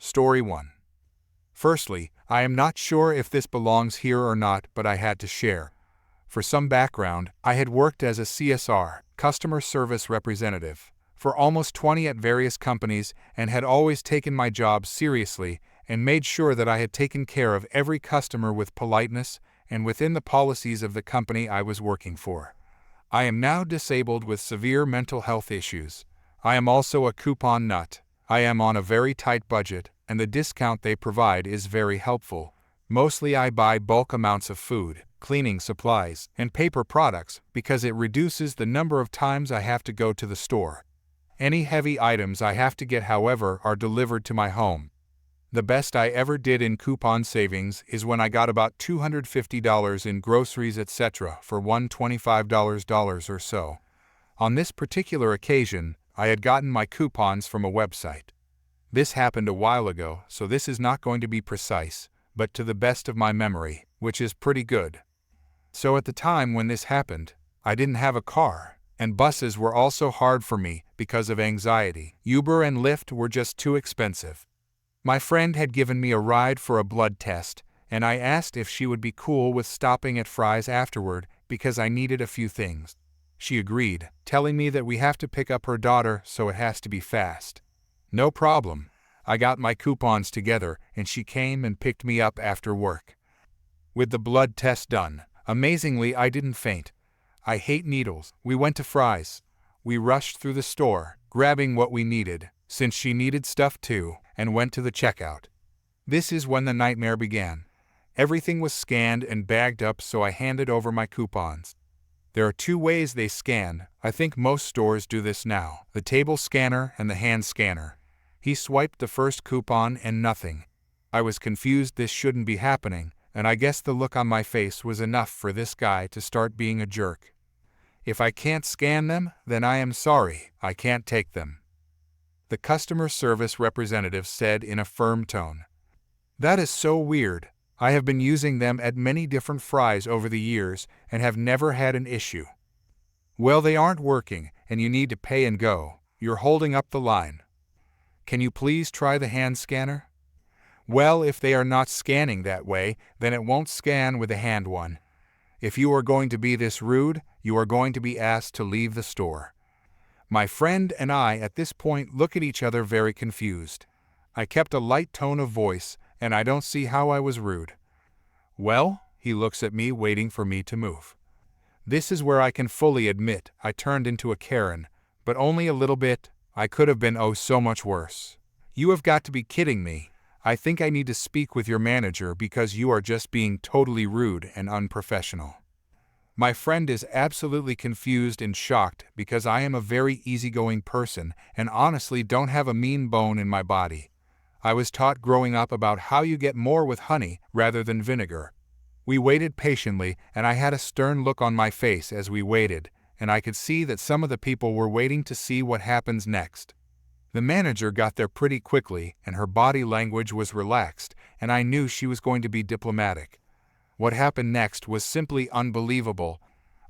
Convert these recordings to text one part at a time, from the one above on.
Story 1. Firstly, I am not sure if this belongs here or not, but I had to share. For some background, I had worked as a CSR, customer service representative, for almost 20 at various companies and had always taken my job seriously and made sure that I had taken care of every customer with politeness and within the policies of the company I was working for. I am now disabled with severe mental health issues. I am also a coupon nut. I am on a very tight budget, and the discount they provide is very helpful. Mostly I buy bulk amounts of food, cleaning supplies, and paper products because it reduces the number of times I have to go to the store. Any heavy items I have to get, however, are delivered to my home. The best I ever did in coupon savings is when I got about $250 in groceries etc. for $125 or so. On this particular occasion, I had gotten my coupons from a website. This happened a while ago, so this is not going to be precise, but to the best of my memory, which is pretty good. So at the time when this happened, I didn't have a car, and buses were also hard for me because of anxiety. Uber and Lyft were just too expensive. My friend had given me a ride for a blood test, and I asked if she would be cool with stopping at Fry's afterward because I needed a few things. She agreed, telling me that we have to pick up her daughter, so it has to be fast. No problem. I got my coupons together and she came and picked me up after work. With the blood test done, amazingly I didn't faint. I hate needles. We went to Fry's. We rushed through the store, grabbing what we needed, since she needed stuff too, and went to the checkout. This is when the nightmare began. Everything was scanned and bagged up, so I handed over my coupons. There are two ways they scan. I think most stores do this now: the table scanner and the hand scanner. He swiped the first coupon and nothing. I was confused. This shouldn't be happening, and I guess the look on my face was enough for this guy to start being a jerk. If I can't scan them, then I am sorry, I can't take them. The customer service representative said in a firm tone. That is so weird. I have been using them at many different Fry's over the years and have never had an issue. Well, they aren't working, and you need to pay and go. You're holding up the line. Can you please try the hand scanner? Well, if they are not scanning that way, then it won't scan with the hand one. If you are going to be this rude, you are going to be asked to leave the store. My friend and I at this point look at each other very confused. I kept a light tone of voice, and I don't see how I was rude. Well, he looks at me, waiting for me to move. This is where I can fully admit I turned into a Karen, but only a little bit. I could have been so much worse. You have got to be kidding me. I think I need to speak with your manager because you are just being totally rude and unprofessional. My friend is absolutely confused and shocked because I am a very easygoing person and honestly don't have a mean bone in my body. I was taught growing up about how you get more with honey rather than vinegar. We waited patiently, and I had a stern look on my face as we waited, and I could see that some of the people were waiting to see what happens next. The manager got there pretty quickly, and her body language was relaxed, and I knew she was going to be diplomatic. What happened next was simply unbelievable.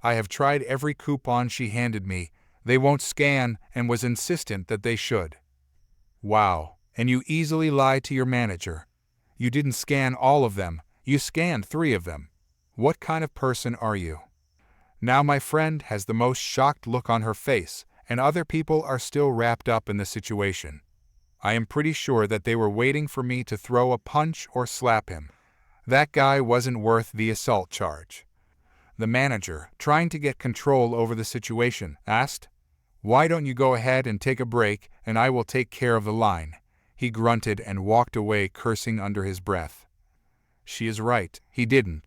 I have tried every coupon she handed me. They won't scan, and was insistent that they should. Wow. And you easily lie to your manager. You didn't scan all of them, you scanned 3 of them. What kind of person are you? Now my friend has the most shocked look on her face, and other people are still wrapped up in the situation. I am pretty sure that they were waiting for me to throw a punch or slap him. That guy wasn't worth the assault charge. The manager, trying to get control over the situation, asked, "Why don't you go ahead and take a break, and I will take care of the line?" He grunted and walked away, cursing under his breath. She is right, he didn't.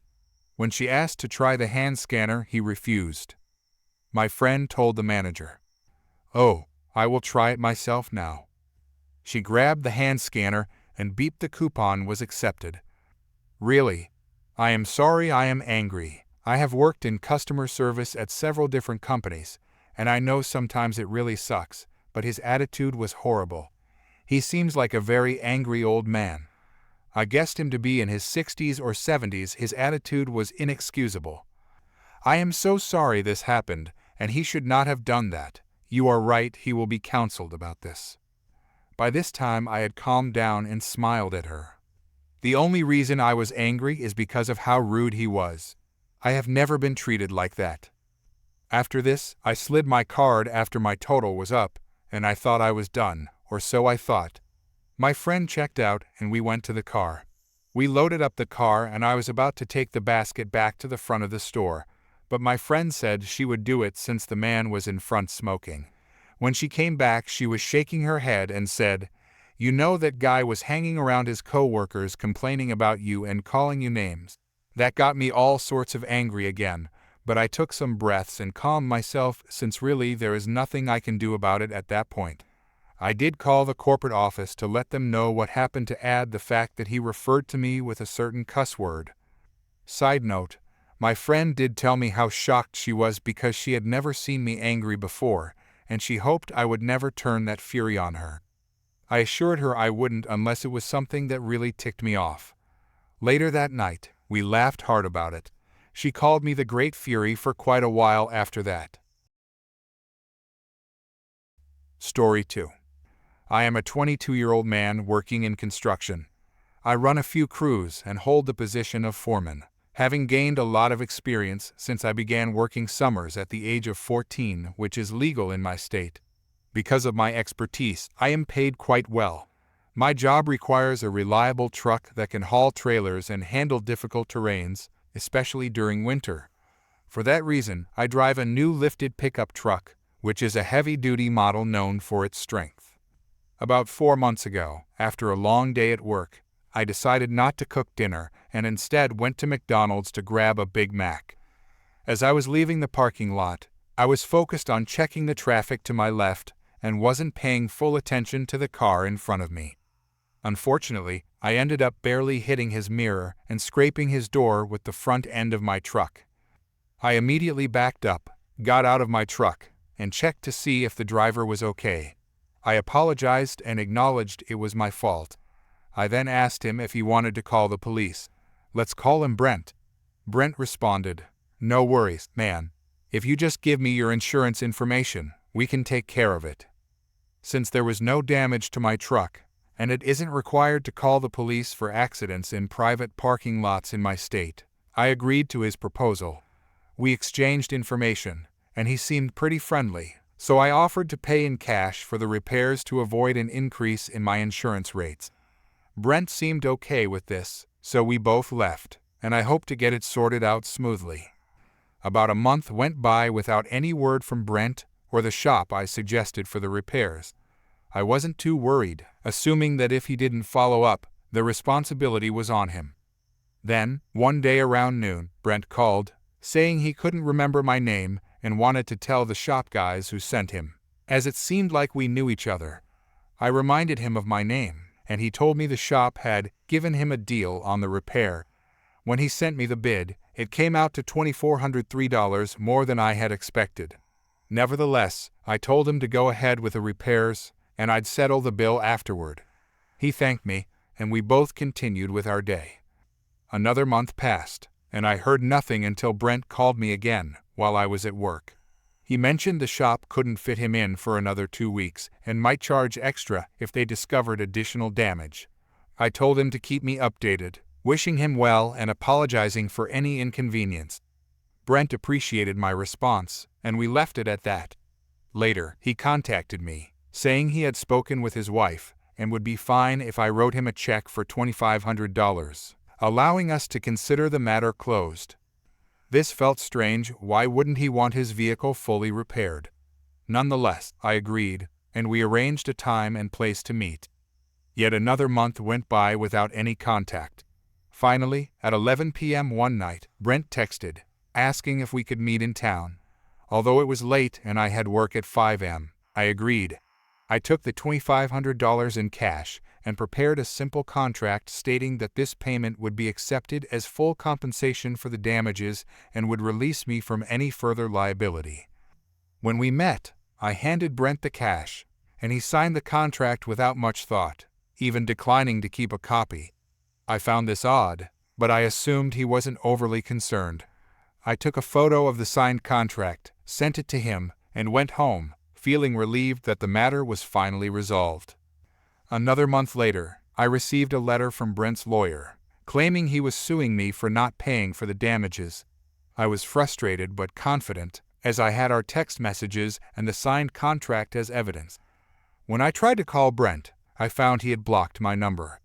When she asked to try the hand scanner, he refused. My friend told the manager, "Oh, I will try it myself now." She grabbed the hand scanner and beeped. The coupon was accepted. Really? I am sorry, I am angry. I have worked in customer service at several different companies, and I know sometimes it really sucks, but his attitude was horrible. He seems like a very angry old man. I guessed him to be in his 60s or 70s. His attitude was inexcusable. I am so sorry this happened, and he should not have done that. You are right, he will be counseled about this. By this time I had calmed down and smiled at her. The only reason I was angry is because of how rude he was. I have never been treated like that. After this, I slid my card after my total was up, and I thought I was done, or so I thought. My friend checked out and we went to the car. We loaded up the car and I was about to take the basket back to the front of the store, but my friend said she would do it since the man was in front smoking. When she came back, she was shaking her head and said, "You know that guy was hanging around his co-workers complaining about you and calling you names." That got me all sorts of angry again, but I took some breaths and calmed myself since really there is nothing I can do about it at that point. I did call the corporate office to let them know what happened to add the fact that he referred to me with a certain cuss word. Side note, my friend did tell me how shocked she was because she had never seen me angry before, and she hoped I would never turn that fury on her. I assured her I wouldn't unless it was something that really ticked me off. Later that night, we laughed hard about it. She called me the Great Fury for quite a while after that. Story 2. I am a 22-year-old man working in construction. I run a few crews and hold the position of foreman, having gained a lot of experience since I began working summers at the age of 14, which is legal in my state. Because of my expertise, I am paid quite well. My job requires a reliable truck that can haul trailers and handle difficult terrains, especially during winter. For that reason, I drive a new lifted pickup truck, which is a heavy-duty model known for its strength. About 4 months ago, after a long day at work, I decided not to cook dinner and instead went to McDonald's to grab a Big Mac. As I was leaving the parking lot, I was focused on checking the traffic to my left and wasn't paying full attention to the car in front of me. Unfortunately, I ended up barely hitting his mirror and scraping his door with the front end of my truck. I immediately backed up, got out of my truck, and checked to see if the driver was okay. I apologized and acknowledged it was my fault. I then asked him if he wanted to call the police. "Let's call him Brent." Brent responded, "No worries, man. If you just give me your insurance information, we can take care of it." Since there was no damage to my truck, and it isn't required to call the police for accidents in private parking lots in my state, I agreed to his proposal. We exchanged information, and he seemed pretty friendly, so I offered to pay in cash for the repairs to avoid an increase in my insurance rates. Brent seemed okay with this, so we both left, and I hope to get it sorted out smoothly. About a month went by without any word from Brent or the shop I suggested for the repairs. I wasn't too worried, assuming that if he didn't follow up, the responsibility was on him. Then, one day around noon, Brent called, saying he couldn't remember my name and wanted to tell the shop guys who sent him, as it seemed like we knew each other. I reminded him of my name, and he told me the shop had given him a deal on the repair. When he sent me the bid, it came out to $2,403 more than I had expected. Nevertheless, I told him to go ahead with the repairs, and I'd settle the bill afterward. He thanked me, and we both continued with our day. Another month passed, and I heard nothing until Brent called me again while I was at work. He mentioned the shop couldn't fit him in for another 2 weeks and might charge extra if they discovered additional damage. I told him to keep me updated, wishing him well and apologizing for any inconvenience. Brent appreciated my response, and we left it at that. Later, he contacted me, saying he had spoken with his wife and would be fine if I wrote him a check for $2,500, allowing us to consider the matter closed. This felt strange. Why wouldn't he want his vehicle fully repaired? Nonetheless, I agreed, and we arranged a time and place to meet. Yet another month went by without any contact. Finally, at 11 p.m. one night, Brent texted, asking if we could meet in town. Although it was late and I had work at 5 a.m., I agreed. I took the $2,500 in cash and prepared a simple contract stating that this payment would be accepted as full compensation for the damages and would release me from any further liability. When we met, I handed Brent the cash, and he signed the contract without much thought, even declining to keep a copy. I found this odd, but I assumed he wasn't overly concerned. I took a photo of the signed contract, sent it to him, and went home, feeling relieved that the matter was finally resolved. Another month later, I received a letter from Brent's lawyer, claiming he was suing me for not paying for the damages. I was frustrated but confident, as I had our text messages and the signed contract as evidence. When I tried to call Brent, I found he had blocked my number.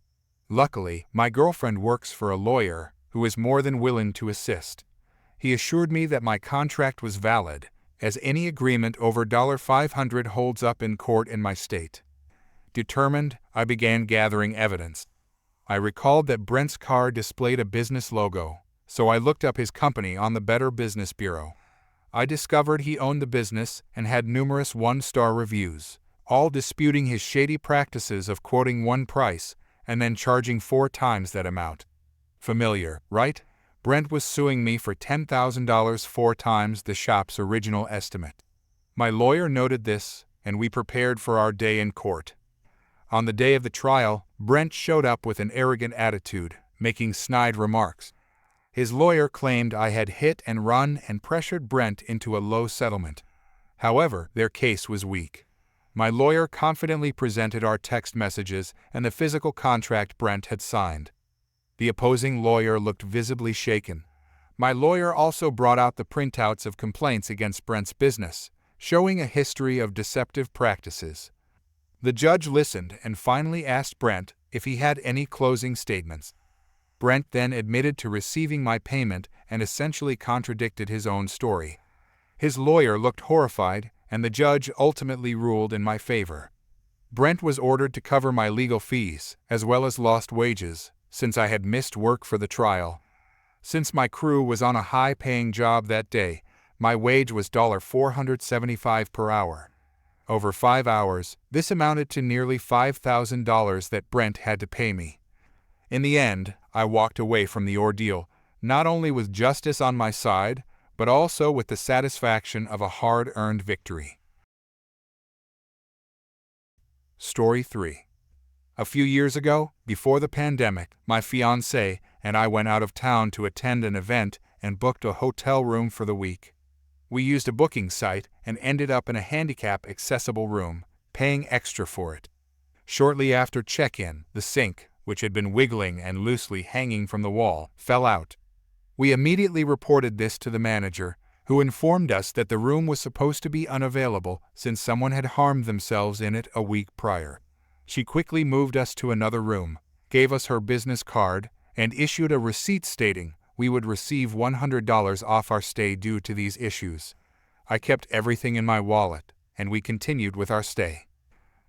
Luckily, my girlfriend works for a lawyer who is more than willing to assist. He assured me that my contract was valid, as any agreement over $500 holds up in court in my state. Determined, I began gathering evidence. I recalled that Brent's car displayed a business logo, so I looked up his company on the Better Business Bureau. I discovered he owned the business and had numerous one-star reviews, all disputing his shady practices of quoting one price and then charging 4 times that amount. Familiar, right? Brent was suing me for $10,000, 4 times the shop's original estimate. My lawyer noted this, and we prepared for our day in court. On the day of the trial, Brent showed up with an arrogant attitude, making snide remarks. His lawyer claimed I had hit and run and pressured Brent into a low settlement. However, their case was weak. My lawyer confidently presented our text messages and the physical contract Brent had signed. The opposing lawyer looked visibly shaken. My lawyer also brought out the printouts of complaints against Brent's business, showing a history of deceptive practices. The judge listened and finally asked Brent if he had any closing statements. Brent then admitted to receiving my payment and essentially contradicted his own story. His lawyer looked horrified, and the judge ultimately ruled in my favor. Brent was ordered to cover my legal fees, as well as lost wages, since I had missed work for the trial. Since my crew was on a high-paying job that day, my wage was $475 per hour. Over 5 hours, this amounted to nearly $5,000 that Brent had to pay me. In the end, I walked away from the ordeal, not only with justice on my side, but also with the satisfaction of a hard-earned victory. Story 3. A few years ago, before the pandemic, my fiancée and I went out of town to attend an event and booked a hotel room for the week. We used a booking site and ended up in a handicap-accessible room, paying extra for it. Shortly after check-in, the sink, which had been wiggling and loosely hanging from the wall, fell out. We immediately reported this to the manager, who informed us that the room was supposed to be unavailable since someone had harmed themselves in it a week prior. She quickly moved us to another room, gave us her business card, and issued a receipt stating we would receive $100 off our stay due to these issues. I kept everything in my wallet, and we continued with our stay.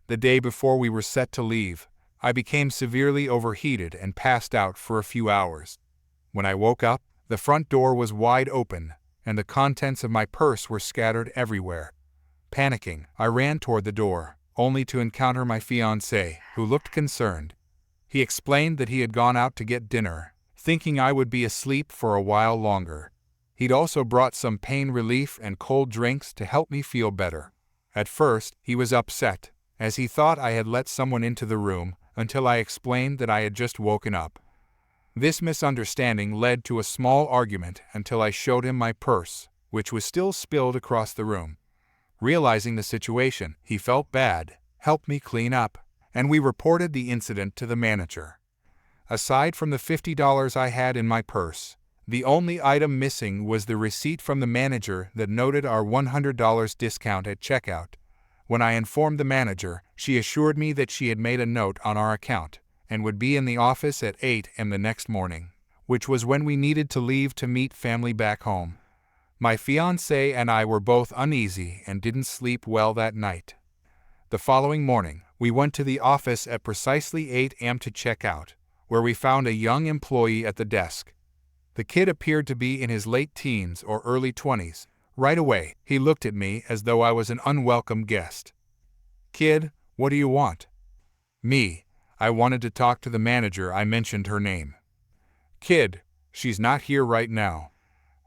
The day before we were set to leave, I became severely overheated and passed out for a few hours. When I woke up, the front door was wide open, and the contents of my purse were scattered everywhere. Panicking, I ran toward the door, only to encounter my fiancé, who looked concerned. He explained that he had gone out to get dinner, thinking I would be asleep for a while longer. He'd also brought some pain relief and cold drinks to help me feel better. At first, he was upset, as he thought I had let someone into the room, until I explained that I had just woken up. This misunderstanding led to a small argument until I showed him my purse, which was still spilled across the room. Realizing the situation, he felt bad, helped me clean up, and we reported the incident to the manager. Aside from the $50 I had in my purse, the only item missing was the receipt from the manager that noted our $100 discount at checkout. When I informed the manager, she assured me that she had made a note on our account and would be in the office at 8 a.m. the next morning, which was when we needed to leave to meet family back home. My fiancé and I were both uneasy and didn't sleep well that night. The following morning, we went to the office at precisely 8 a.m. to check out, where we found a young employee at the desk. The kid appeared to be in his late teens or early 20s. Right away, he looked at me as though I was an unwelcome guest. "Kid, what do you want?" Me. I wanted to talk to the manager. I mentioned her name. "Kid, she's not here right now.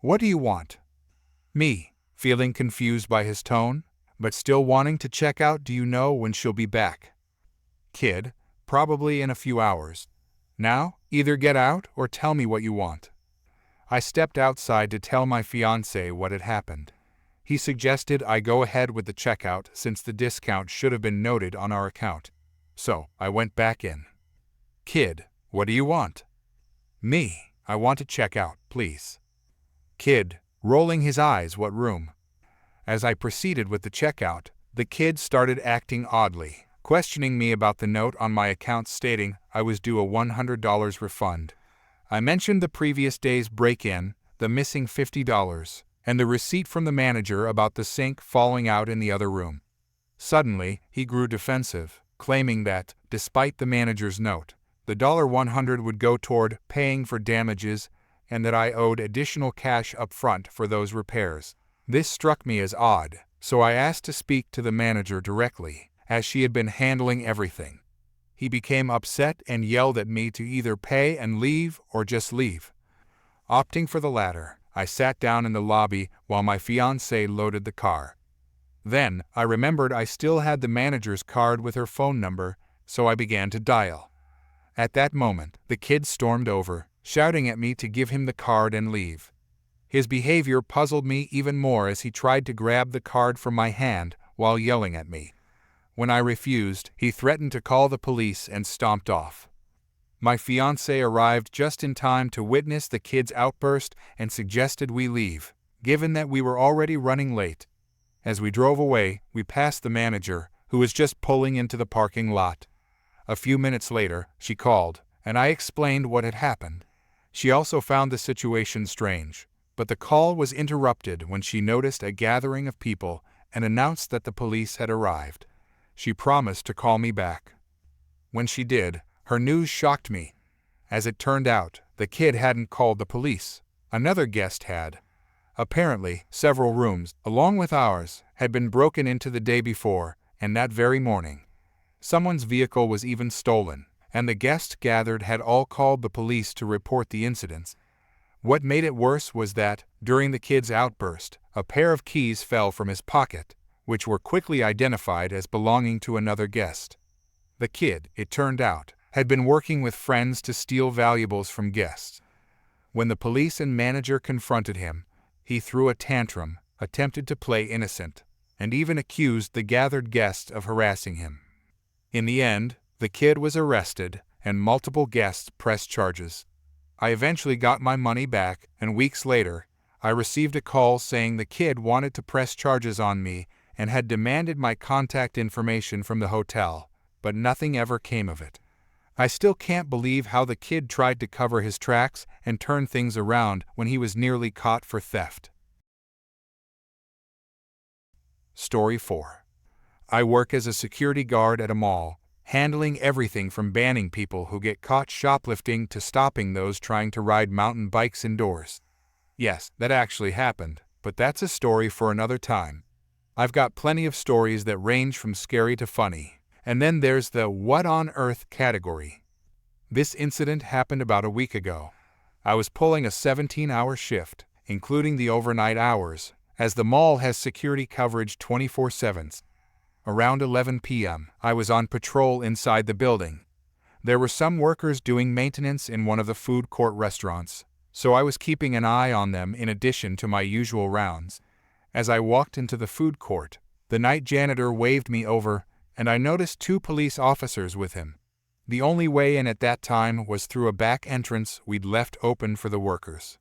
What do you want?" Me, feeling confused by his tone, but still wanting to check out. "Do you know when she'll be back?" Kid, "Probably in a few hours. Now, either get out or tell me what you want." I stepped outside to tell my fiancé what had happened. He suggested I go ahead with the checkout since the discount should have been noted on our account. so I went back in. Kid, what do you want? Me, I want to check out, please. Kid, rolling his eyes, what room? As I proceeded with the checkout, the kid started acting oddly, questioning me about the note on my account stating I was due a $100 refund. I mentioned the previous day's break-in, the missing $50, and the receipt from the manager about the sink falling out in the other room. Suddenly, he grew defensive, claiming that, despite the manager's note, the $100 would go toward paying for damages and that I owed additional cash up front for those repairs. This struck me as odd, so I asked to speak to the manager directly, as she had been handling everything. He became upset and yelled at me to either pay and leave or just leave. Opting for the latter, I sat down in the lobby while my fiancée loaded the car. Then, I remembered I still had the manager's card with her phone number, so I began to dial. At that moment, the kid stormed over, shouting at me to give him the card and leave. His behavior puzzled me even more as he tried to grab the card from my hand while yelling at me. When I refused, he threatened to call the police and stomped off. My fiancée arrived just in time to witness the kid's outburst and suggested we leave, given that we were already running late. As we drove away, we passed the manager, who was just pulling into the parking lot. A few minutes later, she called, and I explained what had happened. She also found the situation strange, but the call was interrupted when she noticed a gathering of people and announced that the police had arrived. She promised to call me back. When she did, her news shocked me. As it turned out, the kid hadn't called the police. Another guest had. Apparently, several rooms, along with ours, had been broken into the day before, and that very morning. Someone's vehicle was even stolen, and the guests gathered had all called the police to report the incidents. What made it worse was that, during the kid's outburst, a pair of keys fell from his pocket, which were quickly identified as belonging to another guest. The kid, it turned out, had been working with friends to steal valuables from guests. When the police and manager confronted him, he threw a tantrum, attempted to play innocent, and even accused the gathered guests of harassing him. In the end, the kid was arrested, and multiple guests pressed charges. I eventually got my money back, and weeks later, I received a call saying the kid wanted to press charges on me and had demanded my contact information from the hotel, but nothing ever came of it. I still can't believe how the kid tried to cover his tracks and turn things around when he was nearly caught for theft. Story 4. I work as a security guard at a mall, handling everything from banning people who get caught shoplifting to stopping those trying to ride mountain bikes indoors. Yes, that actually happened, but that's a story for another time. I've got plenty of stories that range from scary to funny, and then there's the what on earth category. This incident happened about a week ago. I was pulling a 17-hour shift, including the overnight hours, as the mall has security coverage 24/7. Around 11 p.m., I was on patrol inside the building. There were some workers doing maintenance in one of the food court restaurants, so I was keeping an eye on them in addition to my usual rounds. As I walked into the food court, the night janitor waved me over, and I noticed 2 police officers with him. The only way in at that time was through a back entrance we'd left open for the workers.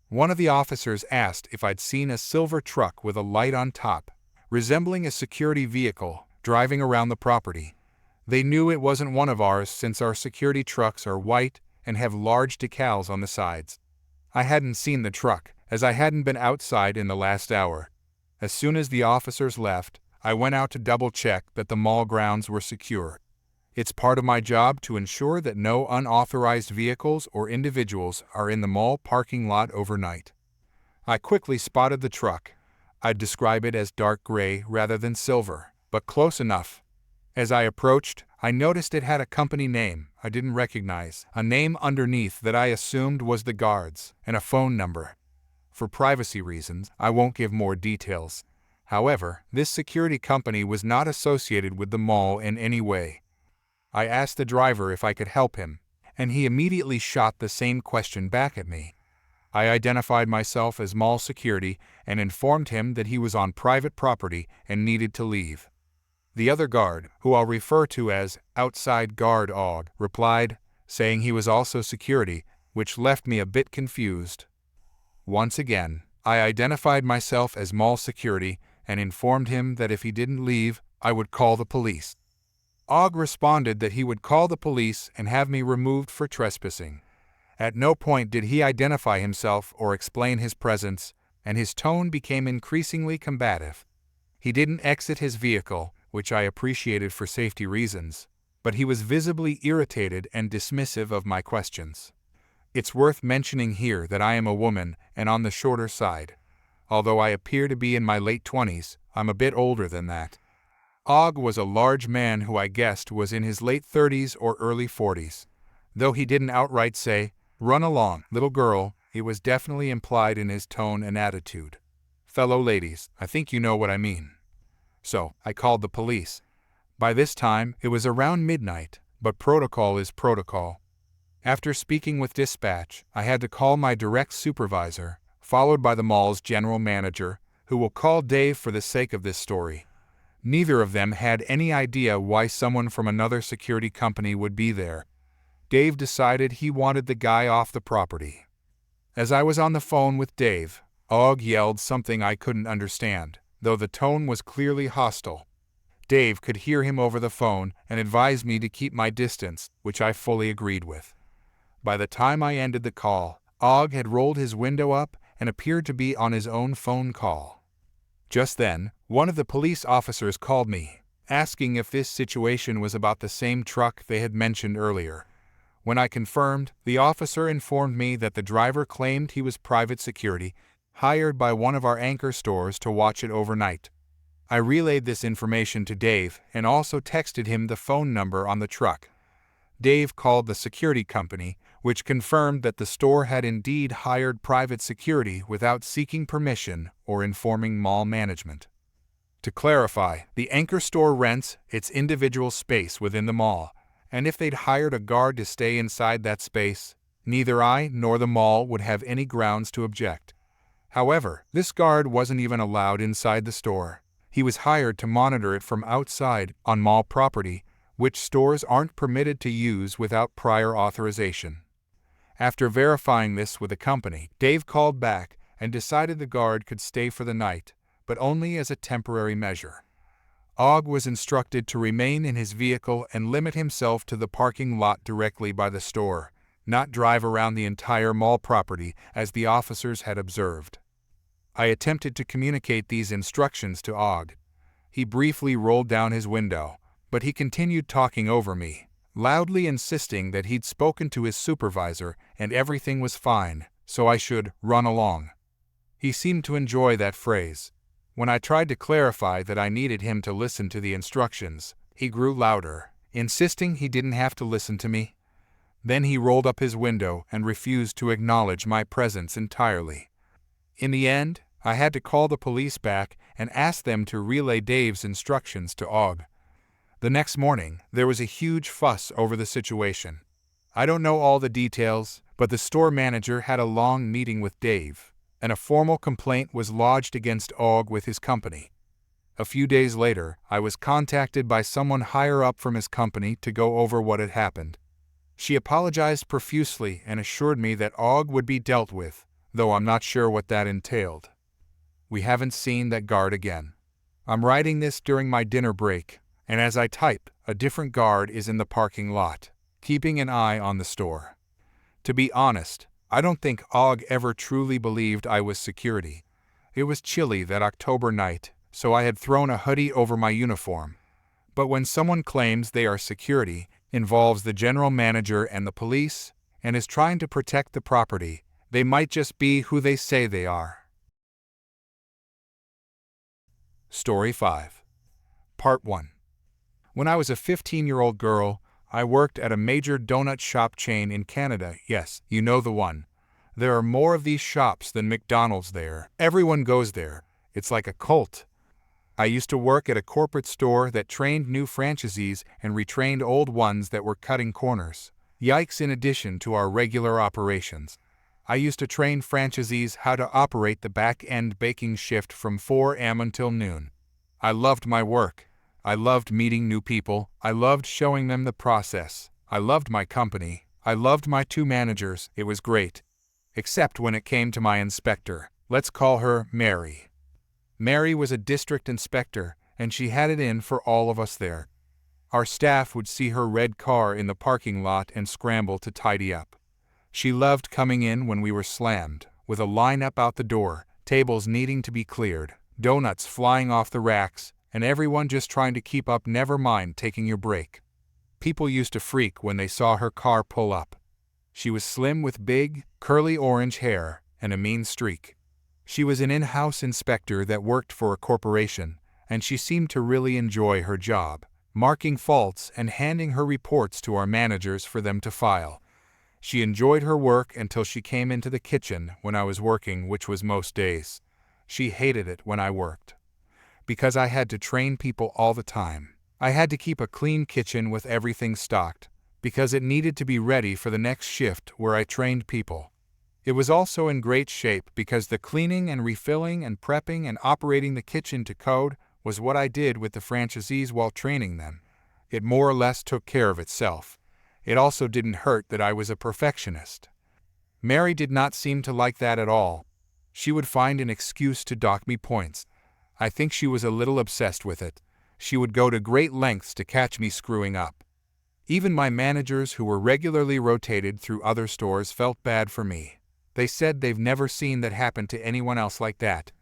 One of the officers asked if I'd seen a silver truck with a light on top, resembling a security vehicle, driving around the property. They knew it wasn't one of ours since our security trucks are white and have large decals on the sides. I hadn't seen the truck, as I hadn't been outside in the last hour. As soon as the officers left, I went out to double-check that the mall grounds were secure. It's part of my job to ensure that no unauthorized vehicles or individuals are in the mall parking lot overnight. I quickly spotted the truck. I'd describe it as dark gray rather than silver, but close enough. As I approached, I noticed it had a company name I didn't recognize, a name underneath that I assumed was the guard's, and a phone number. For privacy reasons, I won't give more details. However, this security company was not associated with the mall in any way. I asked the driver if I could help him, and he immediately shot the same question back at me. I identified myself as mall security and informed him that he was on private property and needed to leave. The other guard, who I'll refer to as outside guard Og, replied, saying he was also security, which left me a bit confused. Once again, I identified myself as mall security and informed him that if he didn't leave, I would call the police. Og responded that he would call the police and have me removed for trespassing. At no point did he identify himself or explain his presence, and his tone became increasingly combative. He didn't exit his vehicle, which I appreciated for safety reasons, but he was visibly irritated and dismissive of my questions. It's worth mentioning here that I am a woman and on the shorter side. Although I appear to be in my late 20s, I'm a bit older than that. Og was a large man who I guessed was in his late 30s or early 40s. Though he didn't outright say, "Run along, little girl," it was definitely implied in his tone and attitude. Fellow ladies, I think you know what I mean. So, I called the police. By this time, it was around midnight, but protocol is protocol. After speaking with dispatch, I had to call my direct supervisor, followed by the mall's general manager, who will call Dave for the sake of this story. Neither of them had any idea why someone from another security company would be there. Dave decided he wanted the guy off the property. As I was on the phone with Dave, Og yelled something I couldn't understand, though the tone was clearly hostile. Dave could hear him over the phone and advised me to keep my distance, which I fully agreed with. By the time I ended the call, Og had rolled his window up and appeared to be on his own phone call. Just then, one of the police officers called me, asking if this situation was about the same truck they had mentioned earlier. When I confirmed, the officer informed me that the driver claimed he was private security, hired by one of our anchor stores to watch it overnight. I relayed this information to Dave and also texted him the phone number on the truck. Dave called the security company, which confirmed that the store had indeed hired private security without seeking permission or informing mall management. To clarify, the anchor store rents its individual space within the mall, and if they'd hired a guard to stay inside that space, neither I nor the mall would have any grounds to object. However, this guard wasn't even allowed inside the store. He was hired to monitor it from outside on mall property, which stores aren't permitted to use without prior authorization. After verifying this with the company, Dave called back and decided the guard could stay for the night, but only as a temporary measure. Og was instructed to remain in his vehicle and limit himself to the parking lot directly by the store, not drive around the entire mall property as the officers had observed. I attempted to communicate these instructions to Og. He briefly rolled down his window, but he continued talking over me, loudly insisting that he'd spoken to his supervisor and everything was fine, so I should run along. He seemed to enjoy that phrase. When I tried to clarify that I needed him to listen to the instructions, he grew louder, insisting he didn't have to listen to me. Then he rolled up his window and refused to acknowledge my presence entirely. In the end, I had to call the police back and ask them to relay Dave's instructions to Og. The next morning, there was a huge fuss over the situation. I don't know all the details, but the store manager had a long meeting with Dave, and a formal complaint was lodged against Og with his company. A few days later, I was contacted by someone higher up from his company to go over what had happened. She apologized profusely and assured me that Og would be dealt with, though I'm not sure what that entailed. We haven't seen that guard again. I'm writing this during my dinner break, and as I type, a different guard is in the parking lot, keeping an eye on the store. To be honest, I don't think Og ever truly believed I was security. It was chilly that October night, so I had thrown a hoodie over my uniform. But when someone claims they are security, involves the general manager and the police, and is trying to protect the property, they might just be who they say they are. Story 5. Part 1. When I was a 15-year-old girl, I worked at a major donut shop chain in Canada. Yes, you know the one. There are more of these shops than McDonald's there. Everyone goes there. It's like a cult. I used to work at a corporate store that trained new franchisees and retrained old ones that were cutting corners. Yikes, in addition to our regular operations. I used to train franchisees how to operate the back-end baking shift from 4 a.m. until noon. I loved my work. I loved meeting new people. I loved showing them the process. I loved my company. I loved my 2 managers. It was great. Except when it came to my inspector. Let's call her Mary. Mary was a district inspector, and she had it in for all of us there. Our staff would see her red car in the parking lot and scramble to tidy up. She loved coming in when we were slammed, with a lineup out the door, tables needing to be cleared, donuts flying off the racks, and everyone just trying to keep up, never mind taking your break. People used to freak when they saw her car pull up. She was slim with big, curly orange hair and a mean streak. She was an in-house inspector that worked for a corporation, and she seemed to really enjoy her job, marking faults and handing her reports to our managers for them to file. She enjoyed her work until she came into the kitchen when I was working, which was most days. She hated it when I worked. Because I had to train people all the time. I had to keep a clean kitchen with everything stocked, because it needed to be ready for the next shift where I trained people. It was also in great shape because the cleaning and refilling and prepping and operating the kitchen to code was what I did with the franchisees while training them. It more or less took care of itself. It also didn't hurt that I was a perfectionist. Mary did not seem to like that at all. She would find an excuse to dock me points. I think she was a little obsessed with it. She would go to great lengths to catch me screwing up. Even my managers, who were regularly rotated through other stores, felt bad for me. They said they've never seen that happen to anyone else like that.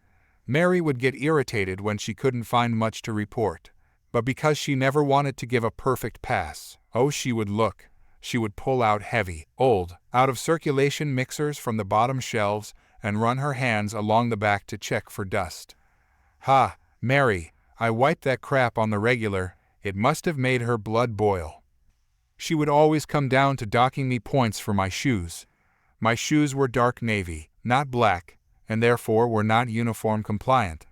Mary would get irritated when she couldn't find much to report. But because she never wanted to give a perfect pass, she would pull out heavy, old, out-of-circulation mixers from the bottom shelves and run her hands along the back to check for dust. Ha, Mary, I wiped that crap on the regular. It must have made her blood boil. She would always come down to docking me points for my shoes. My shoes were dark navy, not black, and therefore were not uniform compliant.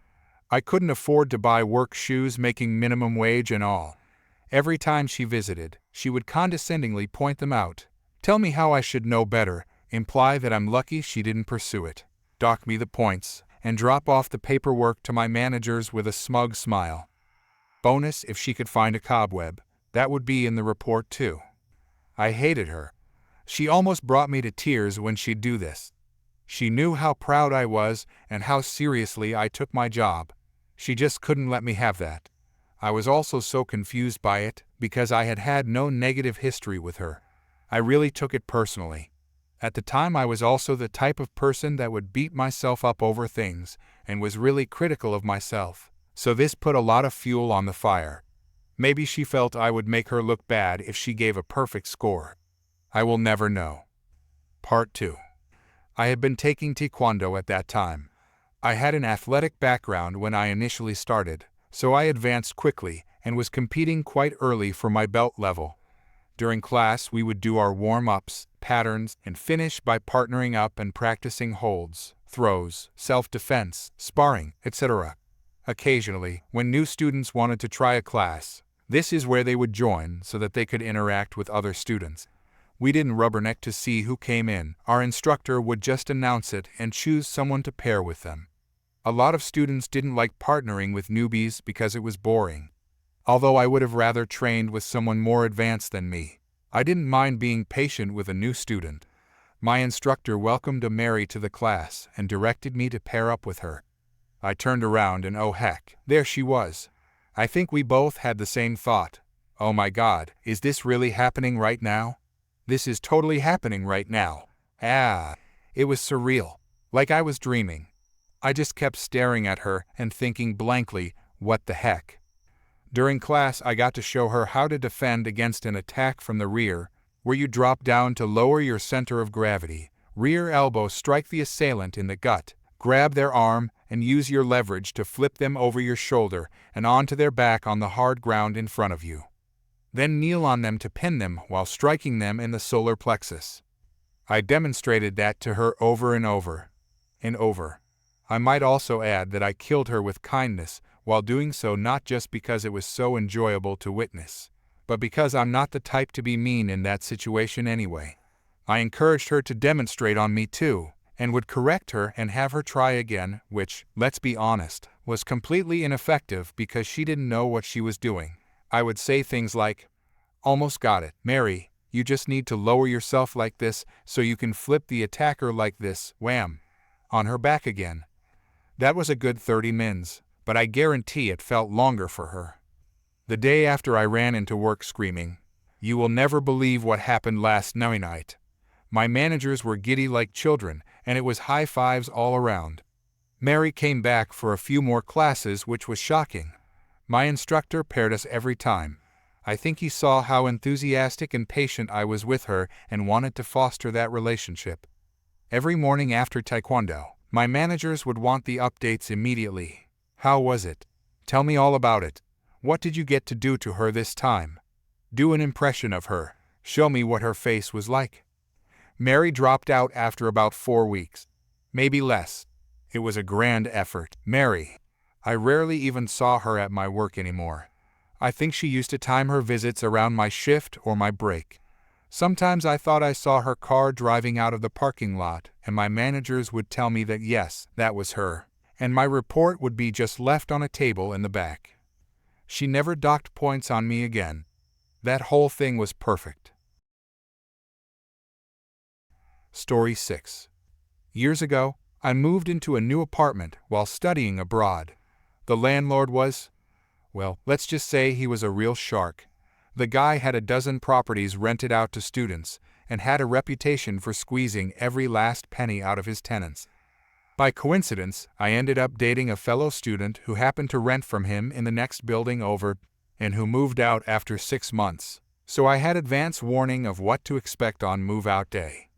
I couldn't afford to buy work shoes making minimum wage and all. Every time she visited, she would condescendingly point them out, tell me how I should know better, imply that I'm lucky she didn't pursue it, dock me the points, and drop off the paperwork to my managers with a smug smile. Bonus if she could find a cobweb. That would be in the report too. I hated her. She almost brought me to tears when she'd do this. She knew how proud I was and how seriously I took my job. She just couldn't let me have that. I was also so confused by it because I had had no negative history with her. I really took it personally. At the time I was also the type of person that would beat myself up over things and was really critical of myself, so this put a lot of fuel on the fire. Maybe she felt I would make her look bad if she gave a perfect score. I will never know. Part 2. I had been taking Taekwondo at that time. I had an athletic background when I initially started, so I advanced quickly and was competing quite early for my belt level. During class we would do our warm-ups, patterns, and finish by partnering up and practicing holds, throws, self-defense, sparring, etc. Occasionally, when new students wanted to try a class, this is where they would join so that they could interact with other students. We didn't rubberneck to see who came in. Our instructor would just announce it and choose someone to pair with them. A lot of students didn't like partnering with newbies because it was boring. Although I would have rather trained with someone more advanced than me, I didn't mind being patient with a new student. My instructor welcomed a Mary to the class and directed me to pair up with her. I turned around and oh heck, there she was. I think we both had the same thought. Oh my God, is this really happening right now? This is totally happening right now. It was surreal, like I was dreaming. I just kept staring at her and thinking blankly, what the heck? During class I got to show her how to defend against an attack from the rear, where you drop down to lower your center of gravity, rear elbow strike the assailant in the gut, grab their arm, and use your leverage to flip them over your shoulder and onto their back on the hard ground in front of you. Then kneel on them to pin them while striking them in the solar plexus. I demonstrated that to her over and over and over. I might also add that I killed her with kindness while doing so, not just because it was so enjoyable to witness, but because I'm not the type to be mean in that situation anyway. I encouraged her to demonstrate on me too, and would correct her and have her try again, which, let's be honest, was completely ineffective because she didn't know what she was doing. I would say things like, "Almost got it, Mary, you just need to lower yourself like this so you can flip the attacker like this, wham, on her back again." That was a good 30 mins, but I guarantee it felt longer for her. The day after I ran into work screaming, "You will never believe what happened last night." My managers were giddy like children, and it was high fives all around. Mary came back for a few more classes, which was shocking. My instructor paired us every time. I think he saw how enthusiastic and patient I was with her and wanted to foster that relationship. Every morning after Taekwondo, my managers would want the updates immediately. "How was it? Tell me all about it. What did you get to do to her this time? Do an impression of her. Show me what her face was like." Mary dropped out after about 4 weeks. Maybe less. It was a grand effort. Mary. I rarely even saw her at my work anymore. I think she used to time her visits around my shift or my break. Sometimes I thought I saw her car driving out of the parking lot, and my managers would tell me that yes, that was her, and my report would be just left on a table in the back. She never docked points on me again. That whole thing was perfect. Story 6. Years ago, I moved into a new apartment while studying abroad. The landlord was, well, let's just say he was a real shark. The guy had a dozen properties rented out to students and had a reputation for squeezing every last penny out of his tenants. By coincidence, I ended up dating a fellow student who happened to rent from him in the next building over and who moved out after 6 months, so I had advance warning of what to expect on move-out day.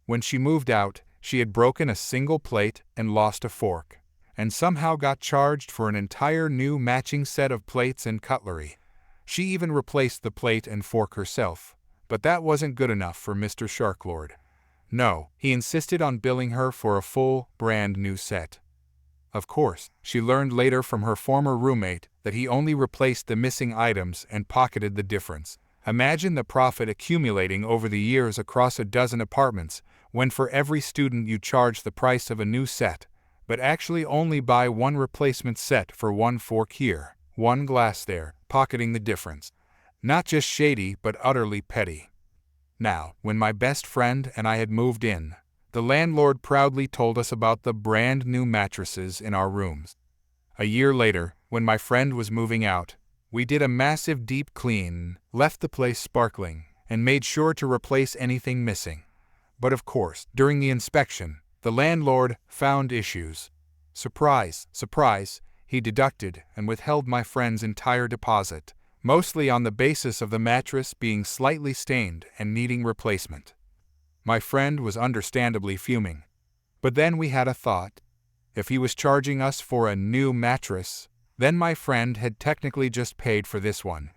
When she moved out, she had broken a single plate and lost a fork, and somehow got charged for an entire new matching set of plates and cutlery. She even replaced the plate and fork herself, but that wasn't good enough for Mr. Sharklord. No, he insisted on billing her for a full, brand new set. Of course, she learned later from her former roommate that he only replaced the missing items and pocketed the difference. Imagine the profit accumulating over the years across a dozen apartments, when for every student you charge the price of a new set, but actually only buy one replacement set for one fork here, one glass there, pocketing the difference. Not just shady, but utterly petty. Now, when my best friend and I had moved in, the landlord proudly told us about the brand new mattresses in our rooms. A year later, when my friend was moving out, we did a massive deep clean, left the place sparkling, and made sure to replace anything missing. But of course, during the inspection, the landlord found issues. Surprise, surprise, he deducted and withheld my friend's entire deposit, mostly on the basis of the mattress being slightly stained and needing replacement. My friend was understandably fuming. But then we had a thought. If he was charging us for a new mattress, then my friend had technically just paid for this one.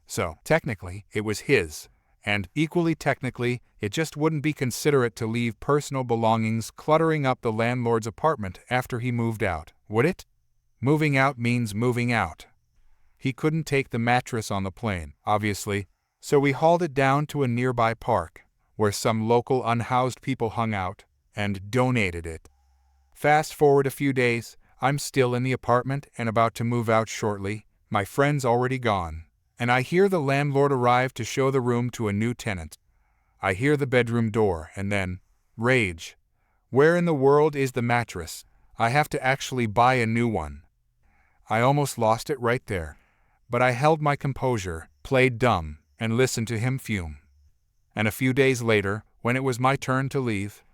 So, technically, it was his. And, equally technically, it just wouldn't be considerate to leave personal belongings cluttering up the landlord's apartment after he moved out, would it? Moving out means moving out. He couldn't take the mattress on the plane, obviously, so we hauled it down to a nearby park, where some local unhoused people hung out, and donated it. Fast forward a few days, I'm still in the apartment and about to move out shortly. My friend's already gone, and I hear the landlord arrive to show the room to a new tenant. I hear the bedroom door and then, rage. Where in the world is the mattress? I have to actually buy a new one. I almost lost it right there, but I held my composure, played dumb, and listened to him fume. And a few days later, when it was my turn to leave,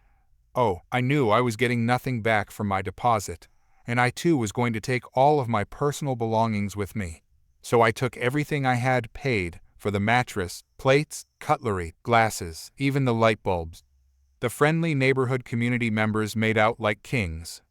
I knew I was getting nothing back from my deposit, and I too was going to take all of my personal belongings with me. So I took everything I had paid for the mattress, plates, cutlery, glasses, even the light bulbs. The friendly neighborhood community members made out like kings,